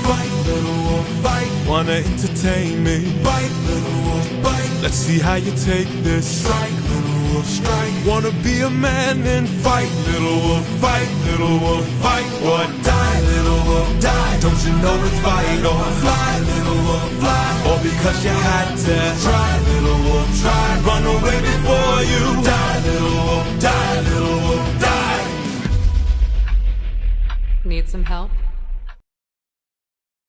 Fight, little wolf, fight. Wanna entertain me? Bite, little wolf, bite. Let's see how you take this. Strike, little wolf, strike. Wanna be a man and fight, little wolf, fight, little wolf, fight, or die, little wolf, die. Don't you know it's vital? Fly, little wolf, fly. Or because you had to Try, little wolf, try. run away before you Die, little wolf, die, little wolf, die. Need some help?